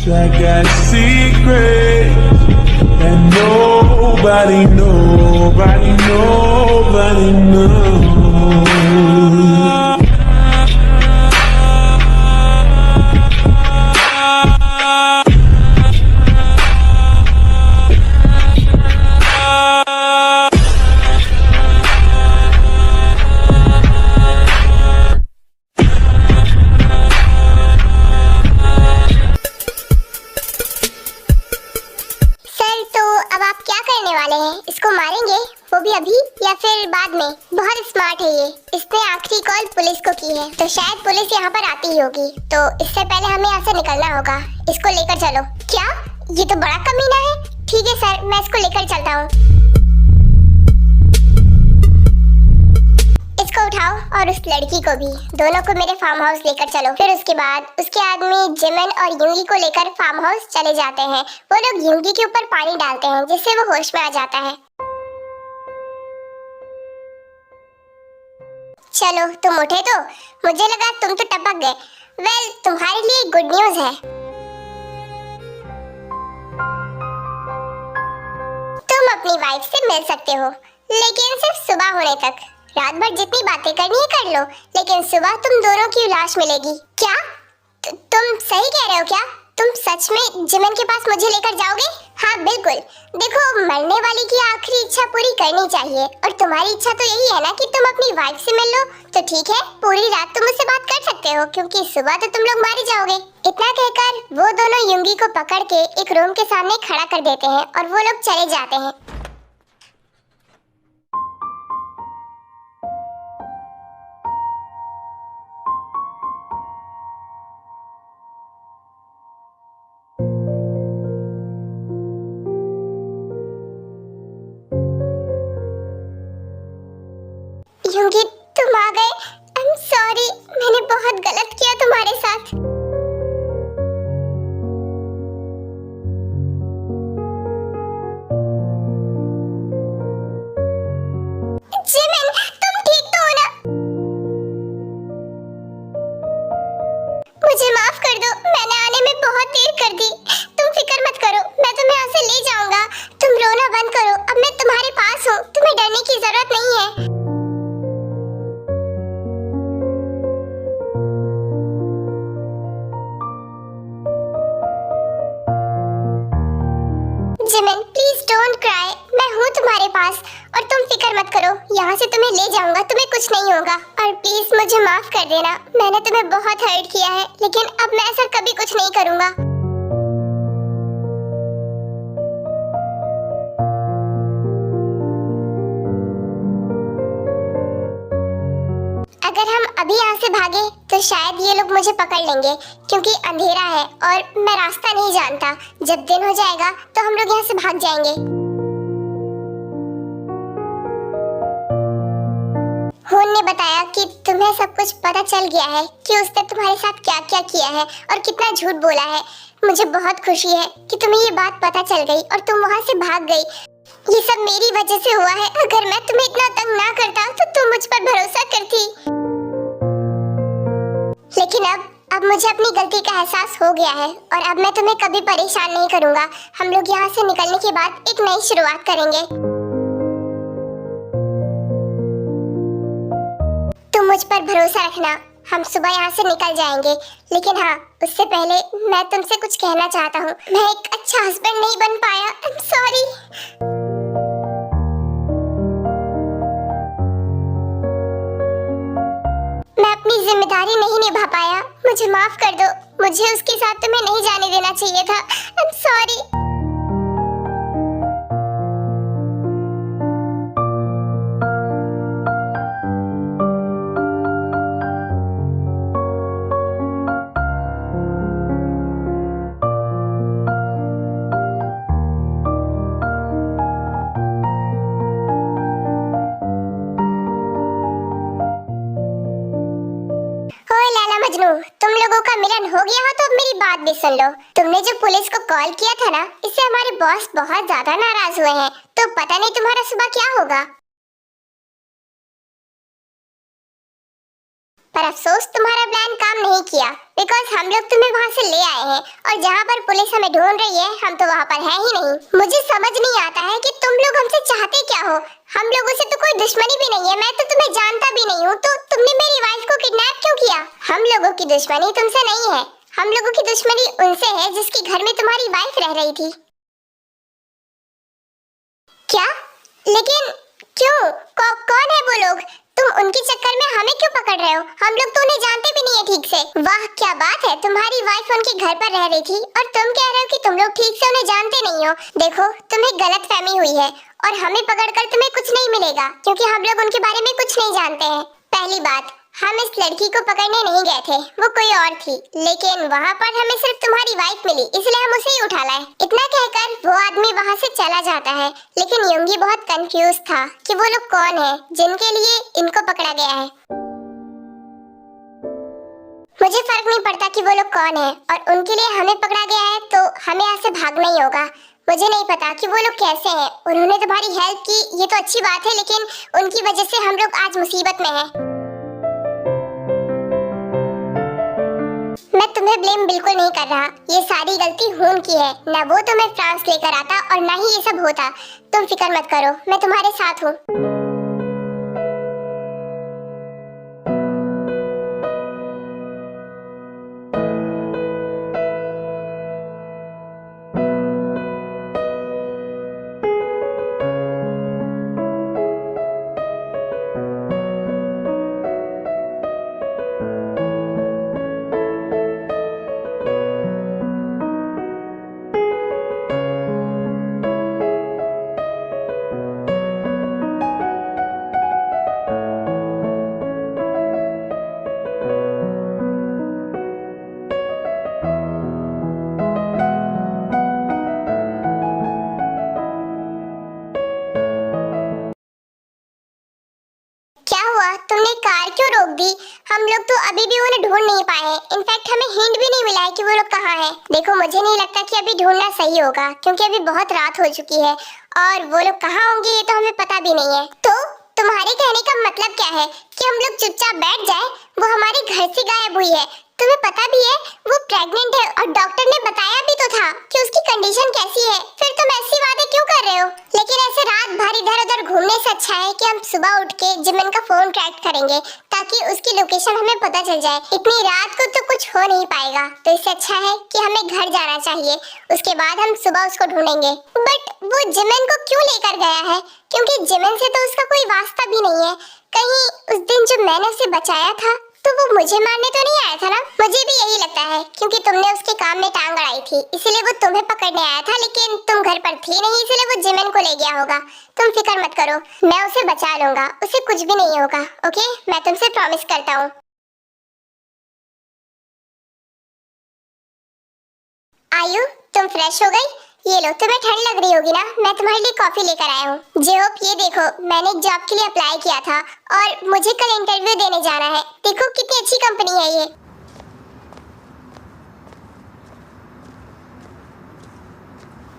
I got secrets that nobody knows. इसको मारेंगे, वो भी अभी या फिर बाद में? बहुत स्मार्ट है ये, इसने आखिरी कॉल पुलिस को की है, तो शायद पुलिस यहाँ पर आती ही होगी। तो इससे पहले हमें यहाँ से निकलना होगा। इसको लेकर चलो। क्या? ये तो बड़ा कमीना है। ठीक है सर, मैं इसको लेकर चलता हूँ। इसको उठाओ और उस लड़की को भी, दोनों को मेरे फार्म हाउस लेकर चलो। फिर उसके बाद उसके आदमी जिमिन और युंगी को लेकर फार्म हाउस चले जाते हैं। वो लोग युंगी के ऊपर पानी डालते हैं जिससे वो होश में आ जाता है। चलो तुम उठे तो? मुझे लगा तुम तो टपक गए। वेल, तुम्हारे लिए गुड न्यूज है, तुम अपनी वाइफ से मिल सकते हो, लेकिन सिर्फ सुबह होने तक। रात भर जितनी बातें करनी है कर लो, लेकिन सुबह तुम दोनों की लाश मिलेगी। क्या? तुम सही कह रहे हो क्या? तुम सच में जिमिन के पास मुझे लेकर जाओगे? हाँ बिल्कुल। देखो, मरने वाली की आखिरी इच्छा पूरी करनी चाहिए, और तुम्हारी इच्छा तो यही है ना कि तुम अपनी वाइफ से मिल लो। तो ठीक है, पूरी रात तुम मुझसे बात कर सकते हो, क्योंकि सुबह तो तुम लोग मारे जाओगे। इतना कहकर वो दोनों युंगी को पकड़ के एक रूम के सामने खड़ा कर देते हैं और वो लोग चले जाते हैं। युंगी, तुम आ गए। आई एम सॉरी, मैंने बहुत गलत किया तुम्हारे साथ। जिमिन, तुम ठीक तो हो ना? मुझे माफ कर दो, मैंने आने में बहुत देर कर दी। तुम फिक्र मत करो, मैं तुम्हें यहाँ से ले जाऊंगा। तुम रोना बंद करो, अब मैं तुम्हारे पास हूँ, तुम्हें डरने की जरूरत नहीं है। जिमिन, प्लीज डोंट क्राई, मैं हूँ तुम्हारे पास, और तुम फिक्र मत करो, यहाँ से तुम्हें ले जाऊंगा, तुम्हें कुछ नहीं होगा। और प्लीज मुझे माफ कर देना, मैंने तुम्हें बहुत हर्ट किया है, लेकिन अब मैं ऐसा कभी कुछ नहीं करूँगा। अगर हम अभी यहाँ से भागे तो शायद ये लोग मुझे पकड़ लेंगे, क्योंकि अंधेरा है और मैं रास्ता नहीं जानता। जब दिन हो जाएगा तो हम लोग यहाँ से भाग जाएंगे। हुन ने बताया कि तुम्हें सब कुछ पता चल गया है कि उसने तुम्हारे साथ क्या क्या किया है और कितना झूठ बोला है। मुझे बहुत खुशी है कि तुम्हें ये बात पता चल गई और तुम वहाँ से भाग गई। ये सब मेरी वजह से हुआ है। अगर मैं तुम्हें इतना तंग ना करता तो तुम मुझ पर भरोसा करती। लेकिन अब मुझे अपनी गलती का एहसास हो गया है, और अब मैं तुम्हें कभी परेशान नहीं करूंगा। हम लोग यहाँ से निकलने के बाद एक नई शुरुआत करेंगे। तुम मुझ पर भरोसा रखना, हम सुबह यहाँ से निकल जाएंगे। लेकिन हाँ, उससे पहले मैं तुमसे कुछ कहना चाहता हूँ। मैं एक अच्छा हस्बैंड नहीं बन पाया, आई एम सॉरी। मैं अपनी जिम्मेदारी नहीं निभा पाया, मुझे माफ कर दो। मुझे उसके साथ तुम्हें नहीं जाने देना चाहिए था, आई एम सॉरी। मजनू, तुम लोगों का मिलन हो गया हो तो अब मेरी बात भी सुन लो। तुमने जो पुलिस को कॉल किया था ना, इससे हमारे बॉस बहुत ज्यादा नाराज हुए हैं, तो पता नहीं तुम्हारा सुबह क्या होगा। पर अफसोस तुम्हारा प्लान काम नहीं नहीं किया बिकॉज हम लोग तुम्हें वहाँ से ले आए हैं और जहाँ पर पुलिस हमें ढूंढ रही है हम तो वहाँ पर है ही नहीं। मुझे समझ नहीं आता है कि तुम लोग हमसे चाहते क्या हो। हम लोगों से तो कोई दुश्मनी भी नहीं है, मैं तो तुम्हें जानता भी नहीं हूँ, तो तुमने मेरी वाइफ को किडनैप क्यों किया? हम लोगों की दुश्मनी तुमसे नहीं है, हम लोगों की दुश्मनी उनसे है जिसके घर में तुम्हारी वाइफ रह रही थी। क्या? लेकिन क्यों? कौन है वो लोग? तुम उनके चक्कर में हमें क्यों पकड़ रहे हो? हम लोग तो उन्हें जानते भी नहीं है ठीक से। वाह क्या बात है, तुम्हारी वाइफ उनके घर पर रह रही थी और तुम कह रहे हो कि तुम लोग ठीक से उन्हें जानते नहीं हो। देखो तुम्हें गलतफहमी हुई है और हमें पकड़कर तुम्हें कुछ नहीं मिलेगा क्योंकि हम लोग उनके बारे में कुछ नहीं जानते हैं। पहली बात, हम इस लड़की को पकड़ने नहीं गए थे, वो कोई और थी, लेकिन वहाँ पर हमें सिर्फ तुम्हारी वाइफ मिली इसलिए हम उसे ही उठा लाए। इतना कहकर वो आदमी वहाँ से चला जाता है, लेकिन योंगी बहुत कंफ्यूज था कि वो लोग कौन है जिनके लिए इनको पकड़ा गया है। मुझे फर्क नहीं पड़ता कि वो लोग कौन है और उनके लिए हमें पकड़ा गया है तो हमें यहाँ से भागना ही होगा। मुझे नहीं पता कि वो लोग कैसे हैं, उन्होंने तुम्हारी हेल्प की ये तो अच्छी बात है, लेकिन उनकी वजह से हम लोग आज मुसीबत में हैं। मैं तुम्हें ब्लेम बिल्कुल नहीं कर रहा, ये सारी गलती खून की है। ना वो तुम्हें फ्रांस लेकर आता और ना ही ये सब होता। तुम फिक्र मत करो, मैं तुम्हारे साथ हूँ। तुमने कार क्यों रोक दी? हम लोग तो अभी भी उन्हें ढूंढ नहीं पाए हैं। इनफैक्ट हमें हिंट भी नहीं मिला है कि वो लोग कहाँ हैं। देखो मुझे नहीं लगता कि अभी ढूंढना सही होगा क्योंकि अभी बहुत रात हो चुकी है और वो लोग कहाँ होंगे ये तो हमें पता भी नहीं है। तो तुम्हारे कहने का मतलब क्या है कि हम लोग चुपचाप बैठ जाए? वो हमारे घर से गायब हुई है, तुम्हें पता भी है वो प्रेग्नेंट है और डॉक्टर ने बताया भी तो था कि उसकी कंडीशन कैसी है। फिर तुम ऐसी बातें क्यों कर रहे हो? लेकिन ऐसे रात भर इधर उधर घूमने से अच्छा है कि हम सुबह उठ के जिमिन का फोन ट्रैक करेंगे ताकि उसकी लोकेशन हमें पता चल जाए। इतनी रात को तो कुछ हो नहीं पाएगा, तो इससे अच्छा है कि हमें घर जाना चाहिए, उसके बाद हम सुबह उसको ढूंढेंगे। बट वो जिमिन को क्यों लेकर गया है? क्योंकि जिमिन से तो उसका कोई वास्ता भी नहीं है। कहीं उस दिन जब मैंने उसे बचाया था तो वो मुझे मारने तो नहीं आया था ना? मुझे भी यही लगता है क्योंकि तुमने उसके काम में टांग अड़ाई थी इसलिए वो तुम्हें पकड़ने आया था, लेकिन तुम घर पर थी नहीं इसलिए वो जिमिन को ले गया होगा। तुम फिक्र मत करो, मैं उसे बचा लूंगा, उसे कुछ भी नहीं होगा। ओके, मैं तुमसे प्रॉमिस करता हूँ। आयु तुम फ्रेश हो गई? ये लो, तुम्हें ठंड लग रही होगी ना, मैं तुम्हारे लिए कॉफी लेकर आया हूँ। जेहोप ये देखो, मैंने एक जॉब के लिए अप्लाई किया था और मुझे कल इंटरव्यू देने जाना है। देखो कितनी अच्छी कंपनी है ये।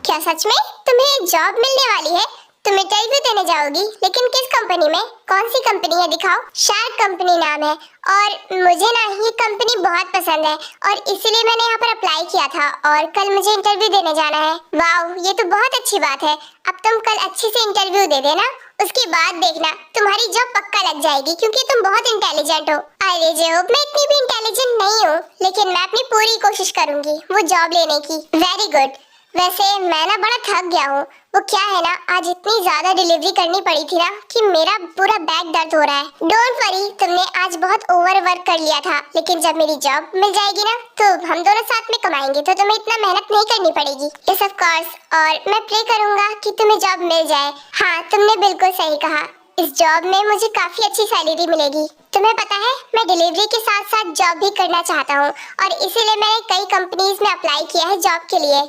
क्या सच में तुम्हें जॉब मिलने वाली है? तुम इंटरव्यू देने जाओगी, लेकिन किस कंपनी में? कौन सी कंपनी है दिखाओ। शार्क कंपनी नाम है और मुझे ना ये कंपनी बहुत पसंद है और इसीलिए मैंने यहाँ पर अप्लाई किया था और कल मुझे इंटरव्यू देने जाना है। वाओ, ये तो बहुत अच्छी बात है। अब तुम कल अच्छे से इंटरव्यू दे देना, उसके बाद देखना तुम्हारी जॉब पक्का लग जाएगी क्योंकि तुम बहुत इंटेलिजेंट हो। अरे जेहोप, मैं इतनी भी इंटेलिजेंट नहीं हूँ, लेकिन मैं अपनी पूरी कोशिश करूंगी वो जॉब लेने की। Very good. वैसे मैं ना बड़ा थक गया हूँ। वो क्या है ना, आज इतनी ज्यादा डिलीवरी करनी पड़ी थी ना कि मेरा पूरा बैक दर्द हो रहा है। डोंट वरी, तुमने आज बहुत ओवर वर्क कर लिया था, लेकिन जब मेरी जॉब मिल जाएगी ना तो हम दोनों साथ में कमाएंगे, तो तुम्हें इतना मेहनत नहीं करनी पड़ेगी। यस ऑफ कोर्स, और मैं प्रे करूंगा कि तुम्हें जॉब मिल जाए। हाँ, तुमने बिल्कुल सही कहा, इस जॉब में मुझे काफी अच्छी सैलरी मिलेगी। तुम्हें पता है मैं डिलीवरी के साथ साथ जॉब भी करना चाहता हूँ और इसीलिए मैंने कई कंपनीज में अप्लाई किया है जॉब के लिए।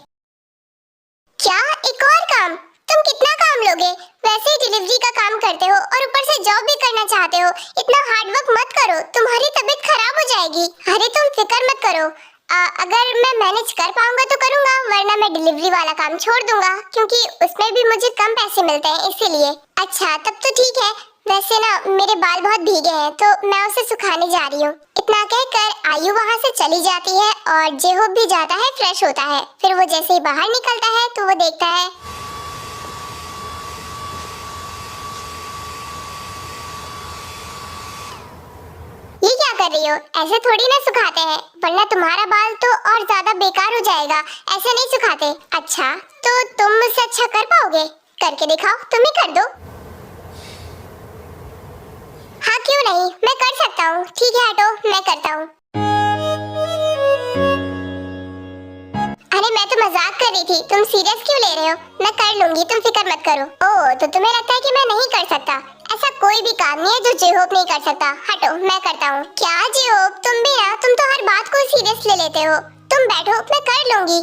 क्या एक और काम? तुम कितना काम लोगे? वैसे ही डिलीवरी का काम करते हो और ऊपर से जॉब भी करना चाहते हो। इतना हार्ड वर्क मत करो, तुम्हारी तबीयत खराब हो जाएगी। अरे तुम फिक्र मत करो, अगर मैं मैनेज कर पाऊंगा तो करूंगा, वरना मैं डिलीवरी वाला काम छोड़ दूंगा क्योंकि उसमें भी मुझे कम पैसे मिलते हैं इसीलिए। अच्छा तब तो ठीक है। वैसे ना मेरे बाल बहुत भीगे हैं तो मैं उसे सुखाने जा रही हूँ। इतना कहकर आयु वहाँ से चली जाती है और जेहोब भी जाता है, फ्रेश होता है। फिर वो जैसे ही बाहर निकलता है तो वो देखता है ये क्या कर रही हो? ऐसे थोड़ी ना सुखाते हैं, वरना तुम्हारा बाल तो और ज्यादा बेकार हो जाएगा। ऐसे नहीं सुखाते। अच्छा, तो तुम मुझसे अच्छा कर पाओगे? करके दिखाओ, तुम ही कर दो। हाँ क्यों नहीं, मैं कर सकता हूँ। ठीक है हटो, मैं करता हूँ। अरे मैं तो मजाक कर रही थी, तुम सीरियस क्यों ले रहे हो? मैं कर लूंगी, तुम फिक्र मत करो। ओह, तो तुम्हें लगता है कि मैं नहीं कर सकता? ऐसा कोई भी काम नहीं है जो जेहोब नहीं कर सकता। हटो, मैं करता हूँ। क्या जेहोब, तुम भी ना, तुम तो हर बात को सीरियस ले लेते हो। तुम बैठो, मैं कर लूंगी।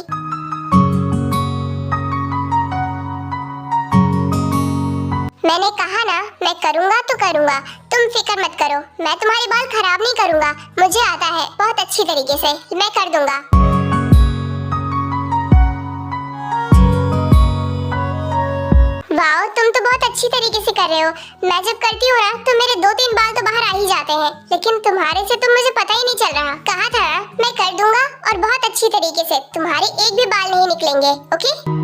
मैंने कहा ना, मैं करूँगा तो करूँगा, तुम फिक्र मत करो। मैं तुम्हारे बाल खराब नहीं करूँगा, मुझे आता है बहुत अच्छी तरीके से, मैं कर दूंगा। वाह, तुम तो बहुत अच्छी तरीके से कर रहे हो। मैं जब करती हूँ ना तो मेरे 2-3 बाल तो बाहर आ ही जाते हैं, लेकिन तुम्हारे से तो मुझे पता ही नहीं चल रहा। कहा था ना, मैं कर दूंगा और बहुत अच्छी तरीके से, तुम्हारे एक भी बाल नहीं निकलेंगे। ओके?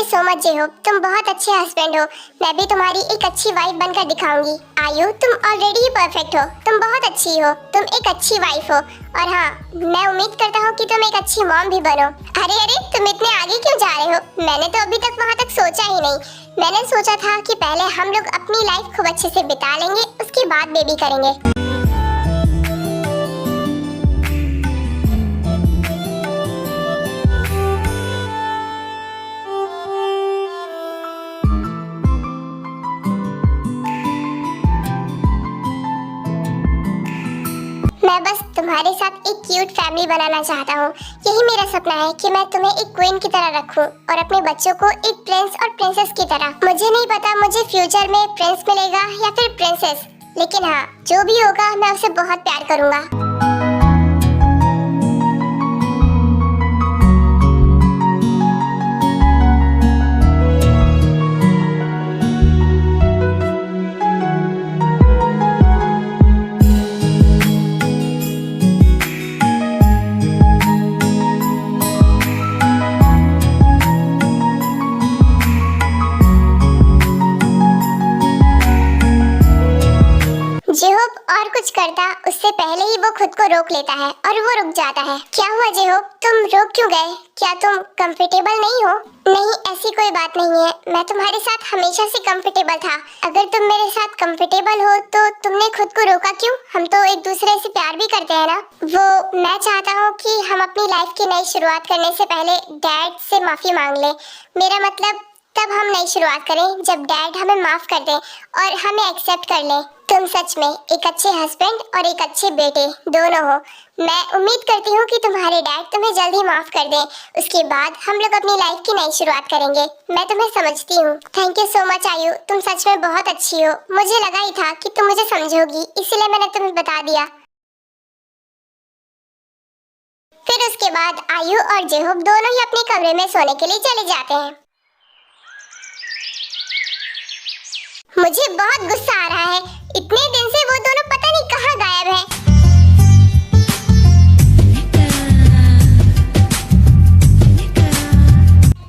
सो मच जेहोब, तुम बहुत अच्छे हस्बैंड हो। मैं भी तुम्हारी एक अच्छी वाइफ बनकर दिखाऊंगी। आयु, तुम ऑलरेडी ही परफेक्ट हो, तुम बहुत अच्छी हो, तुम एक अच्छी वाइफ हो। और हाँ, मैं उम्मीद करता हूँ कि तुम एक अच्छी मॉम भी बनो। अरे अरे, तुम इतने आगे क्यों जा रहे हो? मैंने तो अभी तक वहाँ तक सोचा ही नहीं। मैंने सोचा था कि पहले हम लोग अपनी लाइफ खूब अच्छे से बिता लेंगे, उसके बाद बेबी करेंगे। मैं बस तुम्हारे साथ एक क्यूट फैमिली बनाना चाहता हूँ। यही मेरा सपना है कि मैं तुम्हें एक क्वीन की तरह रखूँ और अपने बच्चों को एक प्रिंस और प्रिंसेस की तरह। मुझे नहीं पता मुझे फ्यूचर में प्रिंस मिलेगा या फिर प्रिंसेस, लेकिन हाँ, जो भी होगा मैं उसे बहुत प्यार करूँगा। जेहोब और कुछ करता उससे पहले ही वो खुद को रोक लेता है और वो रुक जाता है। क्या हुआ जेहोब, तुम रुक क्यों गए? क्या तुम कंफर्टेबल नहीं हो? नहीं, ऐसी कोई बात नहीं है, मैं तुम्हारे साथ हमेशा से कंफर्टेबल था। अगर तुम मेरे साथ कंफर्टेबल हो तो तुमने खुद को रोका क्यों? हम तो एक दूसरे से प्यार भी करते हैं ना। वो मैं चाहता हूँ कि हम अपनी लाइफ की नई शुरुआत करने से पहले डैड से माफी मांग ले। मेरा मतलब तब हम नई शुरुआत करें जब डैड हमें माफ कर दे और हमें एक्सेप्ट कर ले। तुम सच में एक अच्छे हस्बैंड और एक अच्छे बेटे दोनों हो। मैं उम्मीद करती हूँ कि तुम्हारे डैड तुम्हें जल्द ही माफ कर दें। उसके बाद हम लोग अपनी लाइफ की नई शुरुआत करेंगे। मैं तुम्हें समझती हूँ। थैंक यू सो मच आयु, तुम सच में बहुत अच्छी हो। मुझे लगा ही था कि तुम मुझे समझोगी, इसीलिए मैंने तुम्हें बता दिया। फिर उसके बाद आयु और जेहोब दोनों ही अपने कमरे में सोने के लिए चले जाते हैं। मुझे बहुत गुस्सा आ रहा है, इतने दिन से वो दोनों पता नहीं कहाँ गायब हैं।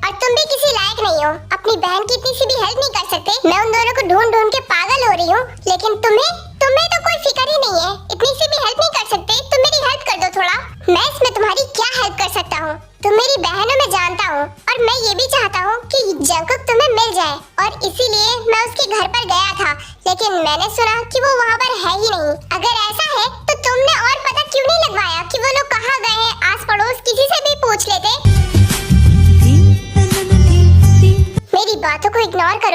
और तुम भी किसी लायक नहीं हो, अपनी बहन की इतनी सी भी हेल्प नहीं कर सकते। मैं उन दोनों को ढूंढ ढूंढ के पागल हो रही हूँ, लेकिन तुम्हें तो कोई फिक्र ही नहीं है। इतनी सी भी हेल्प नहीं कर सकते? तुम मेरी हेल्प कर दो थोड़ा। मैं इसमें तुम्हारी क्या हेल्प कर सकता हूँ? तुम मेरी बहन हो, मैं जानता हूँ, और मैं ये भी चाहता हूँ कि जंगकुक तुम्हें मिल जाए, और इसीलिए मैं उसके घर पर गया था, लेकिन मैंने सुना कि वो वहाँ पर है ही नहीं। अगर ऐसा है तो तुमने और पता क्यों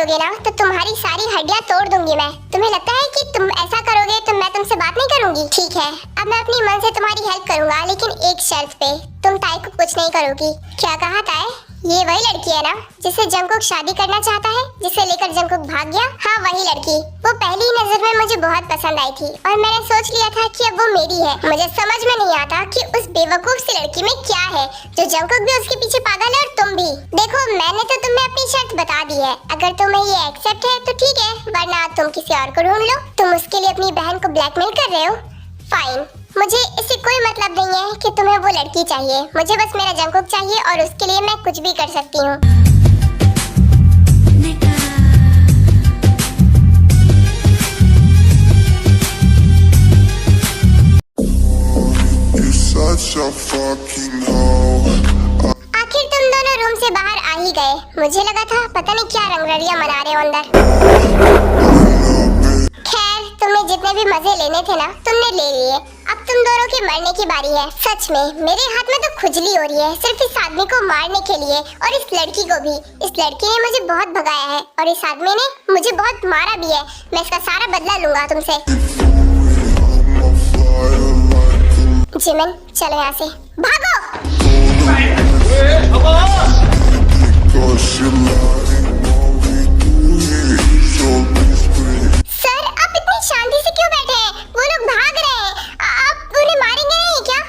करोगे ना तो तुम्हारी सारी हड्डियां तोड़ दूंगी मैं। तुम्हें लगता है कि तुम ऐसा करोगे तो मैं तुमसे बात नहीं करूंगी? ठीक है, अब मैं अपनी मन से तुम्हारी हेल्प करूंगा, लेकिन एक शर्त पे। तुम ताई को कुछ नहीं करोगी। क्या कहा ताई? ये वही लड़की है ना जिससे जंगकुक शादी करना चाहता है, जिसे लेकर जंगकुक भाग गया? हाँ, वही लड़की। वो पहली नजर में मुझे बहुत पसंद आई थी और मैंने सोच लिया था कि अब वो मेरी है। मुझे समझ में नहीं आता कि उस बेवकूफ सी लड़की में क्या है जो जंगकुक भी उसके पीछे पागल है और तुम भी। देखो, मैंने तो तुम्हें अपनी शर्त बता दी है। अगर तुम्हें ये एक्सेप्ट है तो ठीक है, वरना तुम किसी और को ढूंढ लो। तुम उसके लिए अपनी बहन को ब्लैकमेल कर रहे हो? फाइन, मुझे इससे कोई मतलब नहीं है कि तुम्हें वो लड़की चाहिए। मुझे बस मेरा जंगकुक चाहिए और उसके लिए मैं कुछ भी कर सकती हूँ। आखिर तुम दोनों रूम से बाहर आ ही गए। मुझे लगा था पता नहीं क्या रंगरलियां मना रहे हो अंदर। खैर, तुम्हें जितने भी मजे लेने थे ना तुमने ले लिए। अब तुम दोनों के मरने की बारी है। सच में मेरे हाथ में तो खुजली हो रही है सिर्फ इस आदमी को मारने के लिए, और इस लड़की को भी। इस लड़की ने मुझे बहुत भगाया है और इस आदमी ने मुझे बहुत मारा भी है। मैं इसका सारा बदला लूंगा तुमसे। जिमिन, चलो यहाँ से भागो। सर, आप इतनी शांति से क्यों बैठे हैं? वो लोग भाग रहे हैं, आप उन्हें मारेंगे नहीं क्या?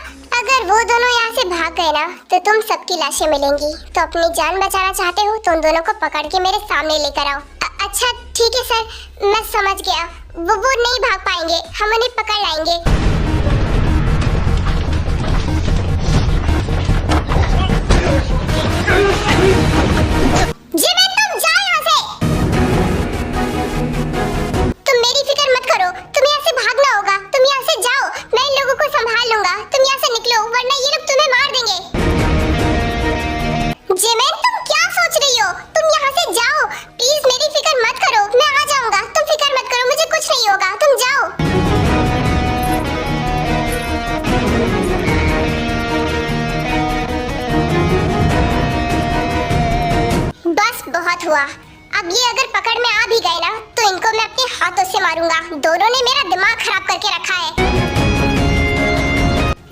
अगर वो दोनों यहाँ से भाग गए ना तो तुम सबकी लाशें मिलेंगी। तो अपनी जान बचाना चाहते हो तो उन दोनों को पकड़ के मेरे सामने लेकर आओ। अच्छा ठीक है सर, मैं समझ गया। वो नहीं भाग पाएंगे, हम उन्हें पकड़ लाएंगे। जिमिन, तुम जाओ यहाँ से। तुम मेरी फिक्र मत करो, तुम यहाँ से भागना होगा। तुम यहाँ से जाओ, मैं इन लोगों को संभाल लूंगा। तुम यहाँ से निकलो वरना ये लोग तुम्हें मार देंगे। जिमिन, तुम क्या सोच रही हो? तुम यहाँ से जाओ प्लीज, मेरी फिक्र मत करो, मैं आ जाऊंगा। तुम फिक्र मत करो, मुझे कुछ नहीं होगा, तुम जाओ। बस बहुत हुआ। अब ये अगर पकड़ में आ भी गए ना तो इनको मैं अपने हाथों से मारूंगा। दोनों ने मेरा दिमाग खराब करके रखा है।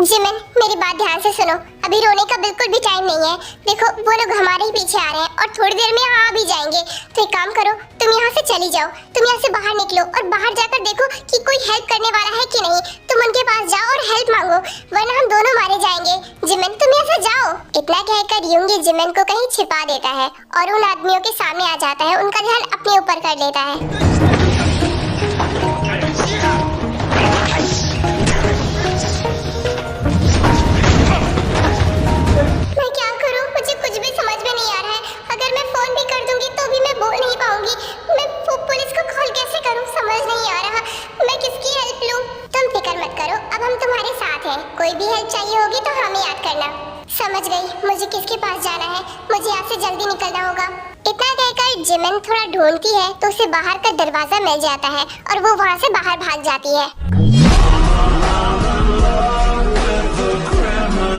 जिमिन, मेरी बात ध्यान से सुनो, अभी रोने का बिल्कुल भी टाइम नहीं है। देखो, वो लोग हमारे ही पीछे आ रहे हैं और थोड़ी देर में यहाँ आ भी जाएंगे। तो एक काम करो, तुम यहाँ से चली जाओ। तुम यहाँ से बाहर निकलो और बाहर जाकर देखो कि कोई हेल्प करने वाला है कि नहीं। तुम उनके पास जाओ और हेल्प मांगो, वरना हम दोनों मारे जाएंगे। जिमिन, तुम यहाँ से जाओ। इतना कहकर यूंगी जिमिन को कहीं छिपा देता है और उन आदमियों के सामने आ जाता है। उनका ध्यान अपने ऊपर कर लेता है। मैं क्या करूं? मुझे कुछ भी समझ में नहीं आ रहा है। अगर मैं फोन भी कर दूंगी तो भी मैं बोल नहीं पाऊंगी। मैं पुलिस को कॉल कैसे करूं? समझ नहीं आ रहा। मैं किसकी हेल्प लूं? तुम फिक्र मत करो, अब हम तुम्हारे साथ हैं। कोई भी हेल्प चाहिए होगी तो हमें याद करना। समझ गई, मुझे किसके पास जाना है। मुझे यहाँ से जल्दी निकलना होगा। इतना कहकर जिमिन थोड़ा ढूंढती है तो उसे बाहर का दरवाजा मिल जाता है और वो वहाँ से बाहर भाग जाती है।